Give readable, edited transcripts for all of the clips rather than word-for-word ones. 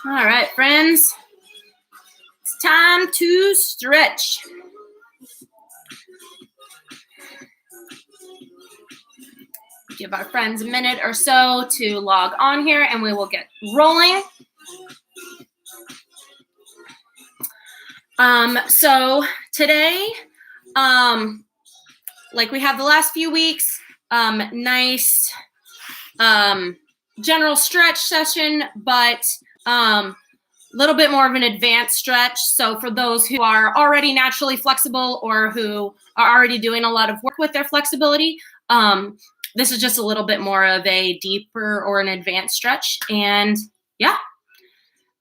All right, friends. It's time to stretch. Give our friends a minute or so to log on here and we will get rolling. So today, like we have the last few weeks, nice general stretch session, but a little bit more of an advanced stretch. So for those who are already naturally flexible or who are already doing a lot of work with their flexibility, this is just a little bit more of a deeper or an advanced stretch. And yeah,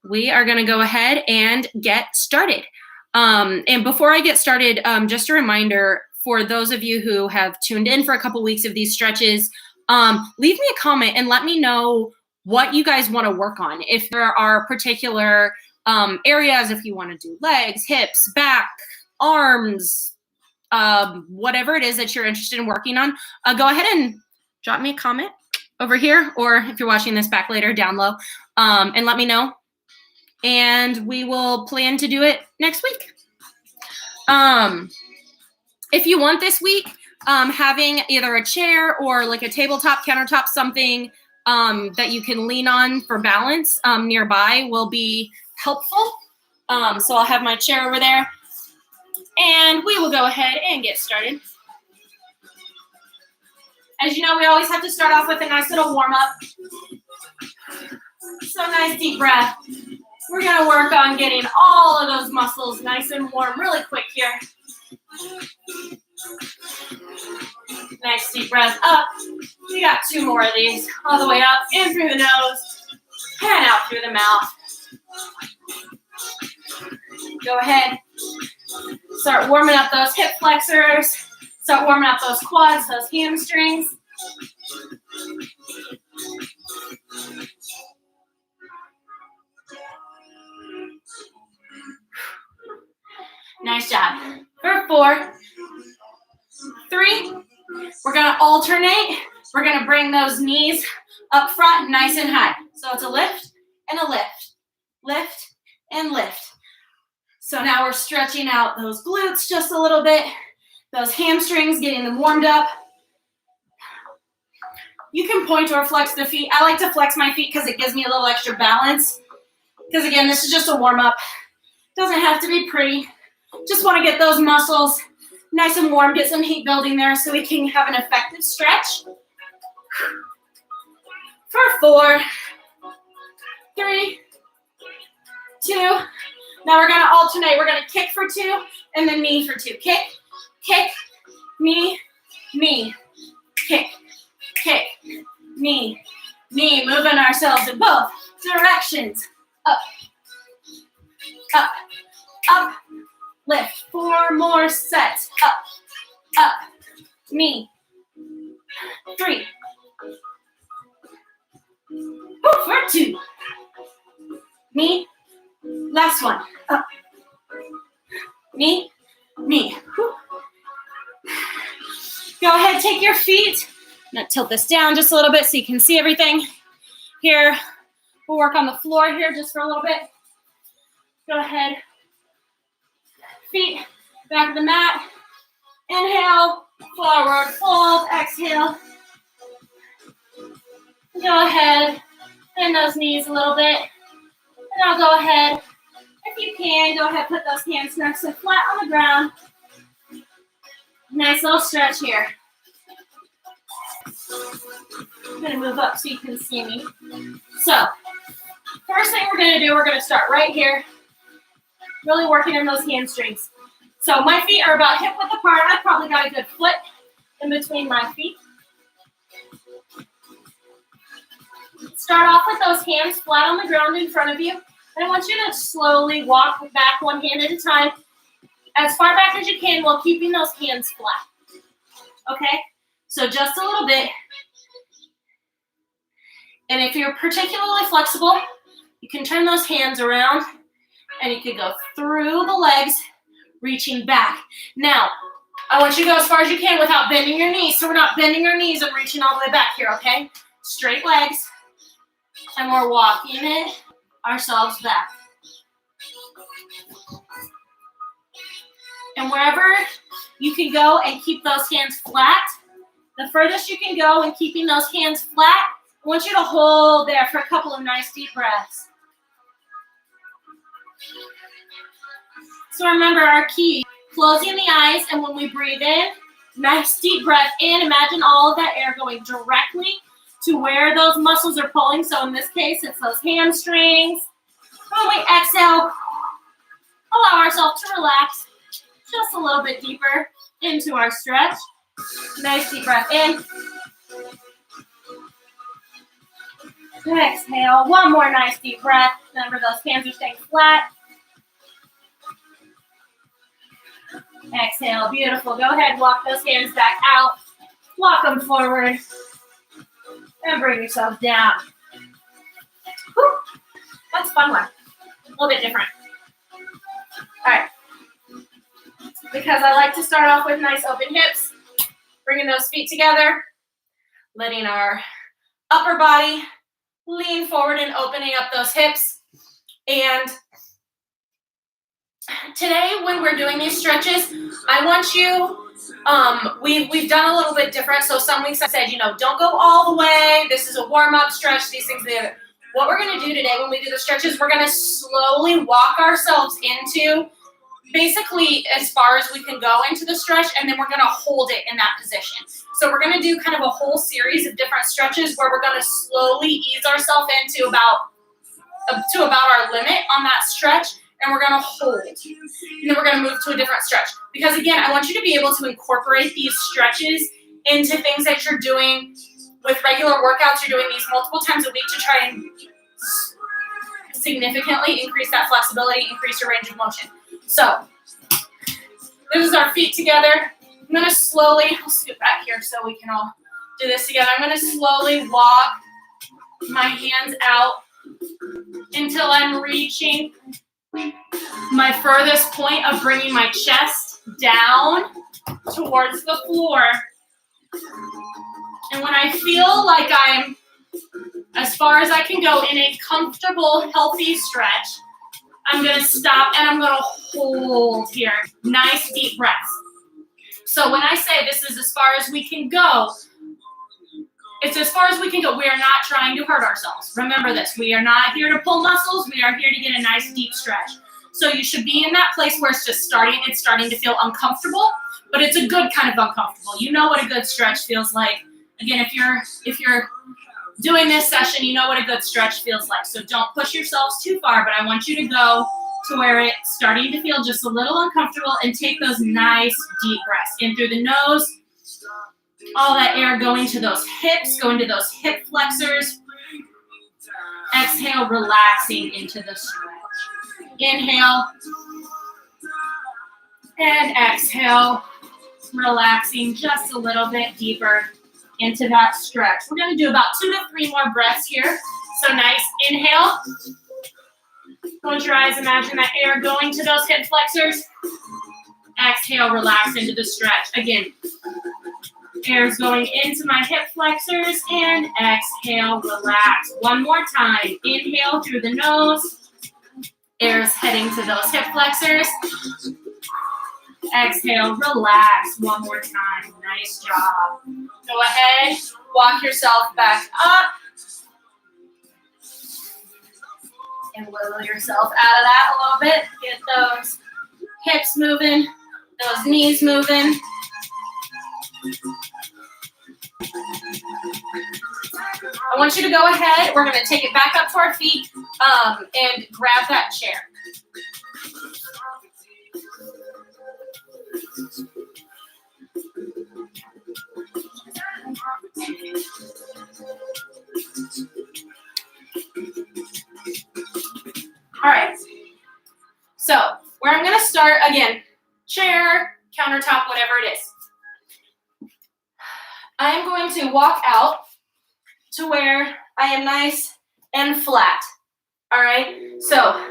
we are going to go ahead and get started. And before I get started, just a reminder for those of you who have tuned in for a couple weeks of these stretches, leave me a comment and let me know what you guys want to work on. If there are particular areas, if you want to do legs, hips, back, arms, whatever it is that you're interested in working on, go ahead and drop me a comment over here, or if you're watching this back later, down low, and let me know. And we will plan to do it next week. If you want this week, having either a chair or like a tabletop, countertop, something that you can lean on for balance nearby will be helpful. So I'll have my chair over there and we will go ahead and get started. As you know, we always have to start off with a nice little warm up. So nice deep breath. We're gonna work on getting all of those muscles nice and warm really quick here. Nice deep breath up. We got 2 more of these. All the way up, in through the nose, and out through the mouth. Go ahead. Start warming up those hip flexors. Start warming up those quads, those hamstrings. Nice job. For 4, 3, we're gonna alternate. We're gonna bring those knees up front nice and high. So it's a lift and a lift, lift and lift. So now we're stretching out those glutes just a little bit, those hamstrings, getting them warmed up. You can point or flex the feet. I like to flex my feet because it gives me a little extra balance. Because again, this is just a warm up. Doesn't have to be pretty. Just want to get those muscles nice and warm, get some heat building there so we can have an effective stretch. For 4, 3, 2. Now we're going to alternate. We're going to kick for 2 and then knee for 2. Kick, kick, knee, knee, kick, kick, knee, knee. Moving ourselves in both directions. Up, up, up. Lift. 4 more sets. Up, up, knee. 3. For 2. Knee. Last one. Up. Knee, knee. Go ahead, take your feet. I'm going to tilt this down just a little bit so you can see everything. Here, we'll work on the floor here just for a little bit. Go ahead. Feet back of the mat. Inhale, forward fold, exhale. Go ahead, bend those knees a little bit. And I'll go ahead, if you can, go ahead, put those hands nice and flat on the ground. Nice little stretch here. I'm gonna move up so you can see me. So, first thing we're gonna do, we're gonna start right here. Really working in those hamstrings. So my feet are about hip width apart. I've probably got a good foot in between my feet. Start off with those hands flat on the ground in front of you. And I want you to slowly walk back one hand at a time, as far back as you can while keeping those hands flat. Okay? So just a little bit. And if you're particularly flexible, you can turn those hands around and you could go through the legs, reaching back. Now, I want you to go as far as you can without bending your knees. So we're not bending our knees and reaching all the way back here, okay? Straight legs. And we're walking it ourselves back. And wherever you can go and keep those hands flat, the furthest you can go in keeping those hands flat, I want you to hold there for a couple of nice deep breaths. So remember our key, closing the eyes, and when we breathe in, nice deep breath in. Imagine all of that air going directly to where those muscles are pulling. So in this case, it's those hamstrings. When we exhale, allow ourselves to relax just a little bit deeper into our stretch. Nice deep breath in. Exhale, one more nice deep breath. Remember those hands are staying flat. Exhale, beautiful. Go ahead, walk those hands back out. Walk them forward. And bring yourself down. Whew. That's a fun one. A little bit different. All right. Because I like to start off with nice open hips. Bringing those feet together. Letting our upper body lean forward and opening up those hips. And today, when we're doing these stretches, I want you, we've done a little bit different. So some weeks I said, don't go all the way. This is a warm-up stretch, these things. What we're going to do today when we do the stretches, we're going to slowly walk ourselves into basically as far as we can go into the stretch, and then we're going to hold it in that position. So we're going to do kind of a whole series of different stretches where we're going to slowly ease ourselves into about our limit on that stretch. And we're going to hold. And then we're going to move to a different stretch. Because again, I want you to be able to incorporate these stretches into things that you're doing with regular workouts. You're doing these multiple times a week to try and significantly increase that flexibility, increase your range of motion. So, this is our feet together. I'm going to slowly, I'll scoot back here so we can all do this together. I'm going to slowly walk my hands out until I'm reaching my furthest point of bringing my chest down towards the floor. And when I feel like I'm as far as I can go in a comfortable, healthy stretch, I'm going to stop and I'm going to hold here. Nice deep breaths. So when I say this is as far as we can go, it's as far as we can go. We are not trying to hurt ourselves. Remember this. We are not here to pull muscles. We are here to get a nice deep stretch. So you should be in that place where it's starting to feel uncomfortable, but it's a good kind of uncomfortable. You know what a good stretch feels like. Again, if you're doing this session, you know what a good stretch feels like. So don't push yourselves too far, but I want you to go to where it's starting to feel just a little uncomfortable and take those nice deep breaths in through the nose. All that air going to those hips, going to those hip flexors. Exhale, relaxing into the stretch. Inhale. And exhale, relaxing just a little bit deeper into that stretch. We're going to do about 2 to 3 more breaths here. So nice inhale. Close your eyes, imagine that air going to those hip flexors. Exhale, relax into the stretch. Again, air is going into my hip flexors, and exhale, relax. One more time. Inhale through the nose. Air is heading to those hip flexors. Exhale, relax. One more time. Nice job. Go ahead, walk yourself back up. And wiggle yourself out of that a little bit. Get those hips moving, those knees moving. I want you to go ahead. We're going to take it back up to our feet and grab that chair. All right. So where I'm going to start, again, chair, countertop, whatever it is. I am going to walk out to where I am nice and flat. All right. So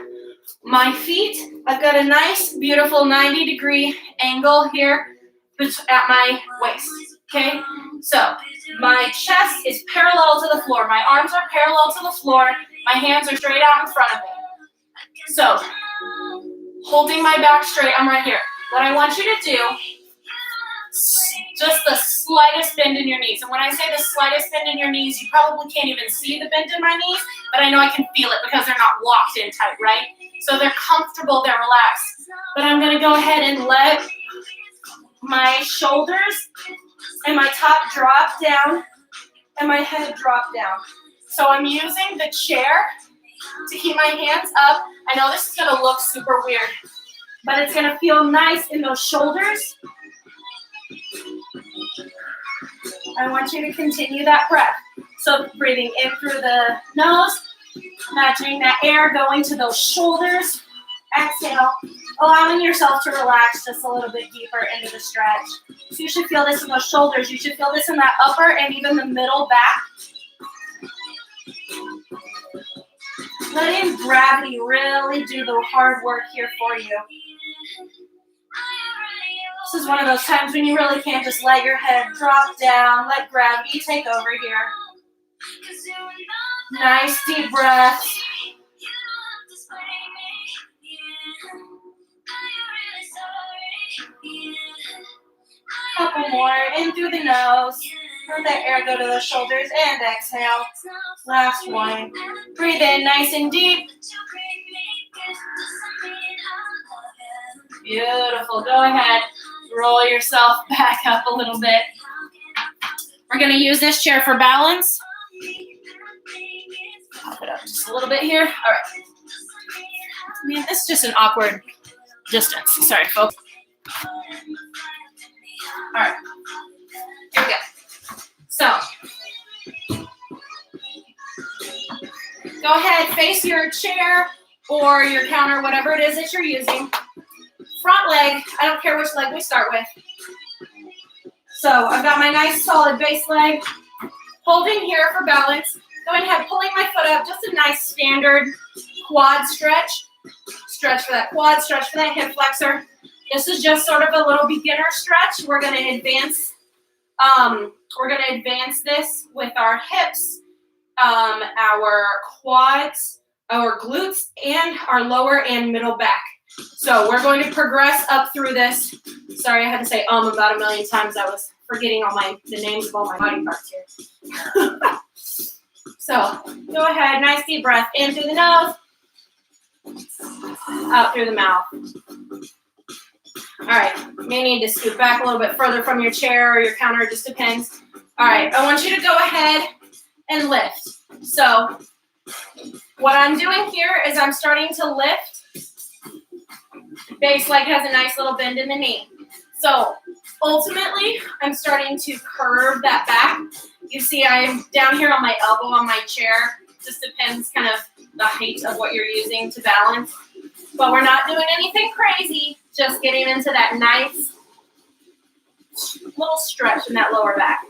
my feet, I've got a nice, beautiful 90-degree angle here at my waist. Okay. So My chest is parallel to the floor. My arms are parallel to the floor. My hands are straight out in front of me. So, holding my back straight, I'm right here. What I want you to do, just the slightest bend in your knees. And when I say the slightest bend in your knees, you probably can't even see the bend in my knees, but I know I can feel it because they're not locked in tight, right? So they're comfortable, they're relaxed. But I'm gonna go ahead and let my shoulders and my top drop down and my head drop down. So I'm using the chair to keep my hands up. I know this is gonna look super weird, but it's gonna feel nice in those shoulders. I want you to continue that breath. So breathing in through the nose, imagining that air going to those shoulders. Exhale, allowing yourself to relax just a little bit deeper into the stretch. So you should feel this in those shoulders. You should feel this in that upper and even the middle back. Letting gravity really do the hard work here for you. This is one of those times when you really can't just let your head drop down, let gravity take over here. Nice deep breath. Couple more, in through the nose. Let that air go to the shoulders and exhale. Last one. Breathe in nice and deep. Beautiful. Go ahead. Roll yourself back up a little bit. We're going to use this chair for balance. Pop it up just a little bit here. All right. Man, this is just an awkward distance. Sorry, folks. All right. Here we go. So, go ahead, face your chair or your counter, whatever it is that you're using. Front leg, I don't care which leg we start with. So I've got my nice solid base leg. Holding here for balance. Going ahead, pulling my foot up, just a nice standard quad stretch. Stretch for that quad, stretch for that hip flexor. This is just sort of a little beginner stretch. We're going to advance. This with our hips, our quads, our glutes, and our lower and middle back. So we're going to progress up through this. Sorry, I had to say about a million times. I was forgetting the names of all my body parts here. So go ahead, nice deep breath in through the nose, out through the mouth. All right, you may need to scoot back a little bit further from your chair or your counter, it just depends. All right, I want you to go ahead and lift. So what I'm doing here is I'm starting to lift. Base leg has a nice little bend in the knee. So ultimately, I'm starting to curve that back. You see I'm down here on my elbow on my chair. Just depends kind of the height of what you're using to balance. But we're not doing anything crazy, just getting into that nice little stretch in that lower back.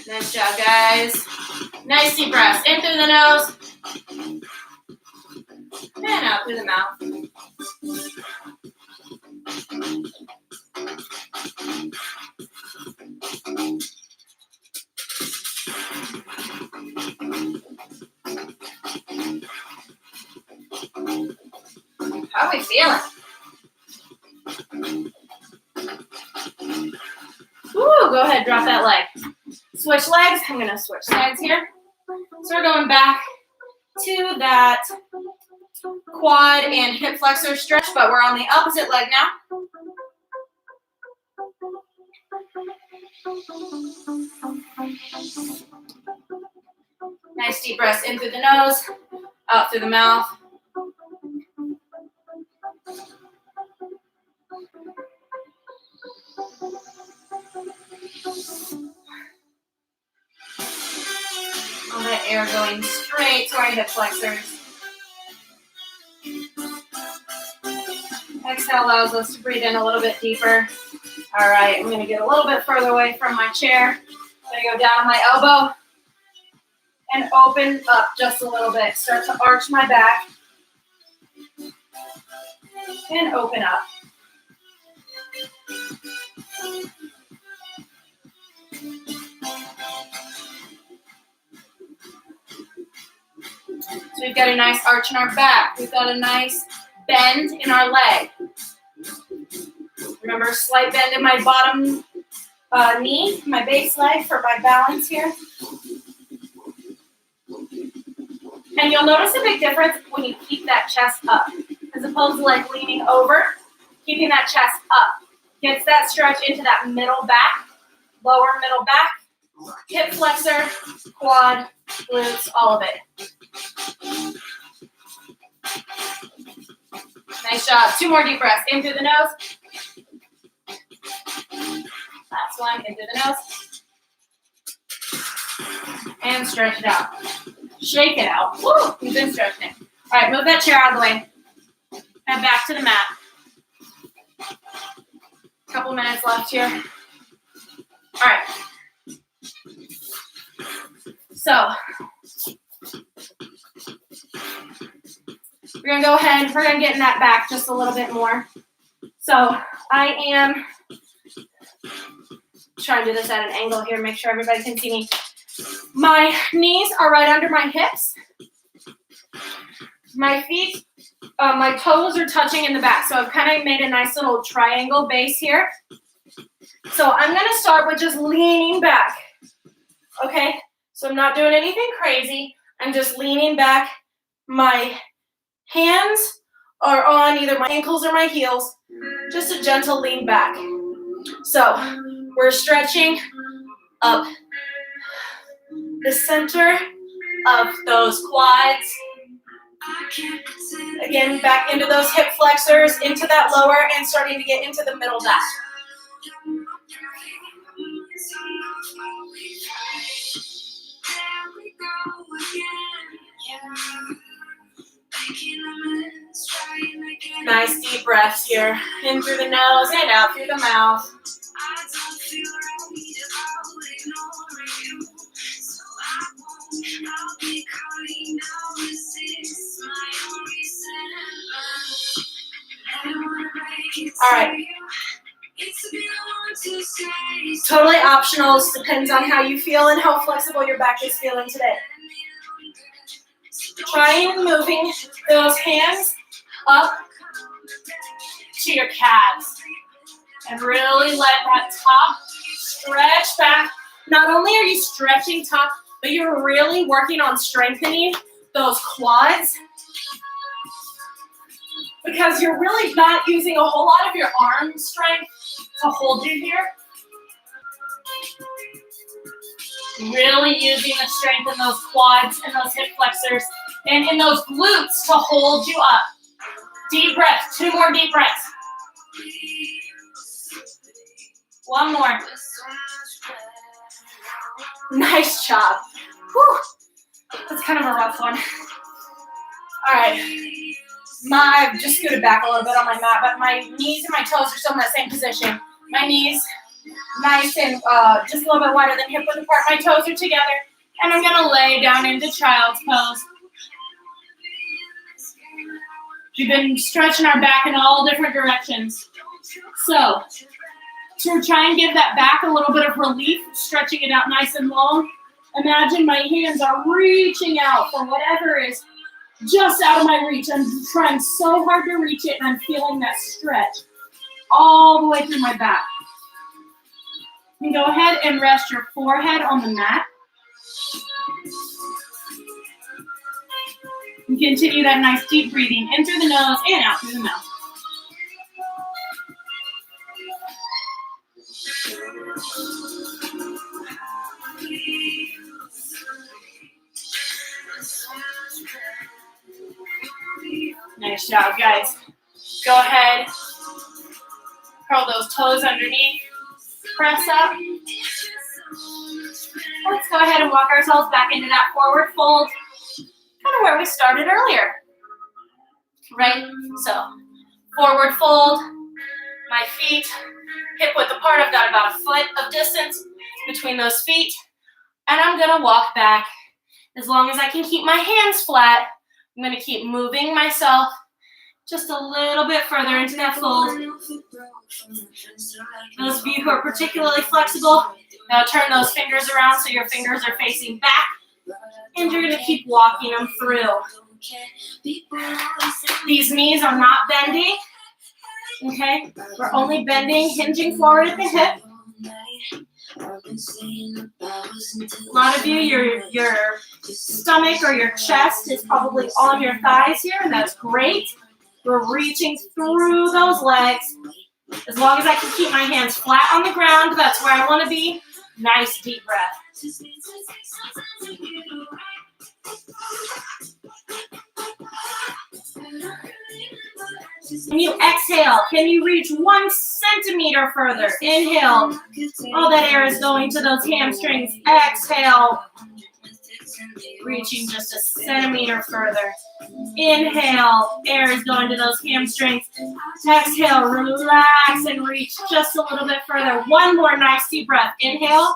Nice job, guys. Nice deep breaths. In through the nose. And out through the mouth. How are we feeling? Ooh, go ahead, drop that leg. Switch legs. I'm going to switch sides here. So we're going back to that quad and hip flexor stretch, but we're on the opposite leg now. Nice deep breaths in through the nose, out through the mouth. All that air going straight to our hip flexors. Exhale allows us to breathe in a little bit deeper. All right, I'm going to get a little bit further away from my chair. I'm going to go down on my elbow and open up just a little bit. Start to arch my back. and open up. So we've got a nice arch in our back. We've got a nice bend in our leg. Remember, slight bend in my bottom knee, my base leg for my balance here. And you'll notice a big difference when you keep that chest up, as opposed to like leaning over. Keeping that chest up gets that stretch into that middle back, lower middle back, hip flexor, quad, glutes, all of it. Nice job. 2 more deep breaths. In through the nose. Last one, in through the nose. And stretch it out. Shake it out. Woo! We've been stretching it. All right, move that chair out of the way. Head back to the mat. Couple minutes left here. All right. So, we're going to go ahead. We're going to get in that back just a little bit more. So, I am trying to do this at an angle here. Make sure everybody can see me. My knees are right under my hips. My feet, my toes are touching in the back. So I've kind of made a nice little triangle base here. So I'm going to start with just leaning back. Okay? So I'm not doing anything crazy. I'm just leaning back. My hands are on either my ankles or my heels. Just a gentle lean back. So we're stretching up the center of those quads. Again, back into those hip flexors, into that lower, and starting to get into the middle back. Nice deep breaths here. In through the nose and out through the mouth. All right. Totally optional. Depends on how you feel and how flexible your back is feeling today. Try moving those hands up to your calves and really let that top stretch back. Not only are you stretching top, but you're really working on strengthening those quads, because you're really not using a whole lot of your arm strength to hold you here. Really using the strength in those quads and those hip flexors and in those glutes to hold you up. Deep breath. 2 more deep breaths. 1 more. Nice job. Whew. That's kind of a rough one. All right. I've just scooted back a little bit on my mat, but my knees and my toes are still in that same position. My knees nice and just a little bit wider than hip width apart. My toes are together, and I'm going to lay down into child's pose. We've been stretching our back in all different directions. So, to try and give that back a little bit of relief, stretching it out nice and long, imagine my hands are reaching out for whatever is just out of my reach. I'm trying so hard to reach it, and I'm feeling that stretch all the way through my back. You can go ahead and rest your forehead on the mat. And continue that nice deep breathing in through the nose and out through the mouth. Nice job, guys. Go ahead. Curl those toes underneath. Press up. Let's go ahead and walk ourselves back into that forward fold. Kind of where we started earlier. Right? So, forward fold. My feet hip width apart. I've got about a foot of distance between those feet. And I'm going to walk back. As long as I can keep my hands flat, I'm going to keep moving myself Just a little bit further into that fold. Those of you who are particularly flexible, now turn those fingers around so your fingers are facing back, and you're going to keep walking them through. These knees are not bending, okay? We're only bending, hinging forward at the hip. A lot of you, your stomach or your chest is probably on your thighs here, and that's great. We're reaching through those legs. As long as I can keep my hands flat on the ground, that's where I want to be. Nice deep breath. When you exhale, can you reach 1 centimeter further? Inhale. All that air is going to those hamstrings. Exhale. Reaching just a centimeter further. Inhale. Air is going to those hamstrings. Exhale. Relax and reach just a little bit further. One more nice deep breath. Inhale.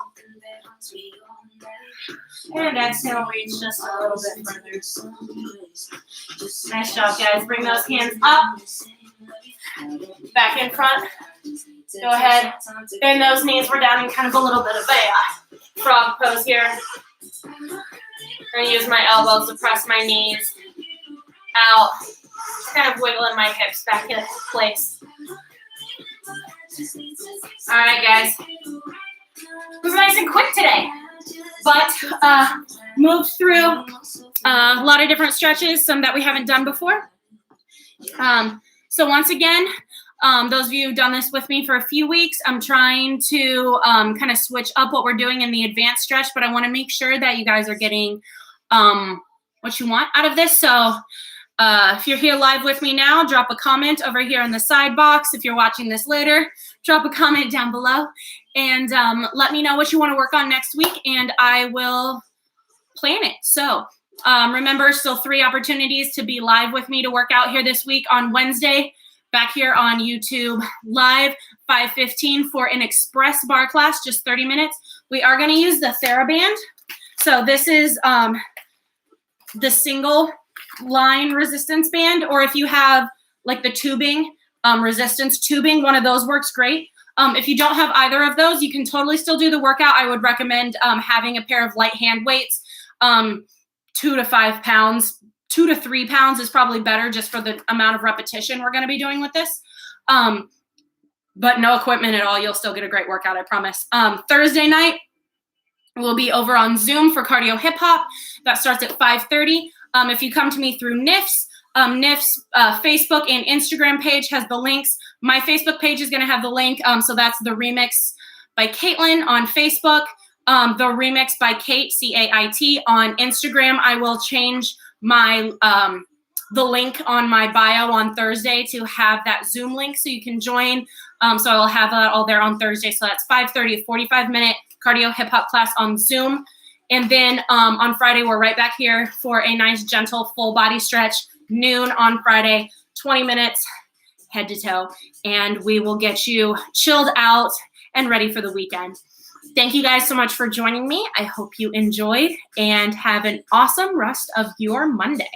And exhale, reach just a little bit further. Nice job, guys. Bring those hands up. Back in front. Go ahead. Bend those knees. We're down in kind of a little bit of a frog pose here. I'm going to use my elbows to press my knees out. Just kind of wiggling my hips back into place. All right, guys. It was nice and quick today, but moved through a lot of different stretches, some that we haven't done before. So once again, those of you who've done this with me for a few weeks, I'm trying to kind of switch up what we're doing in the advanced stretch, but I want to make sure that you guys are getting what you want out of this. So if you're here live with me now, drop a comment over here in the side box. If you're watching this later, drop a comment down below and let me know what you want to work on next week, and I will plan it. So remember, still 3 opportunities to be live with me to work out here this week. On Wednesday, back here on YouTube live, 5:15 for an express bar class, just 30 minutes. We are going to use the TheraBand. So this is the single line resistance band, or if you have like the tubing, resistance tubing, one of those works great. If you don't have either of those, you can totally still do the workout. I would recommend having a pair of light hand weights, 2 to 5 pounds. 2 to 3 pounds is probably better just for the amount of repetition we're going to be doing with this. But no equipment at all. You'll still get a great workout, I promise. Thursday night, we'll be over on Zoom for cardio hip hop. That starts at 5:30. If you come to me through NIFS, NIFS Facebook and Instagram page has the links. My Facebook page is going to have the link. So that's the Remix by Caitlin on Facebook. The Remix by Kate, C-A-I-T, on Instagram. I will change my the link on my bio on Thursday to have that Zoom link so you can join. So I'll have that all there on Thursday. So that's 5:30, a 45-minute cardio hip hop class on Zoom. And then on Friday, we're right back here for a nice, gentle, full body stretch, noon on Friday, 20 minutes, head to toe. And we will get you chilled out and ready for the weekend. Thank you guys so much for joining me. I hope you enjoyed and have an awesome rest of your Monday.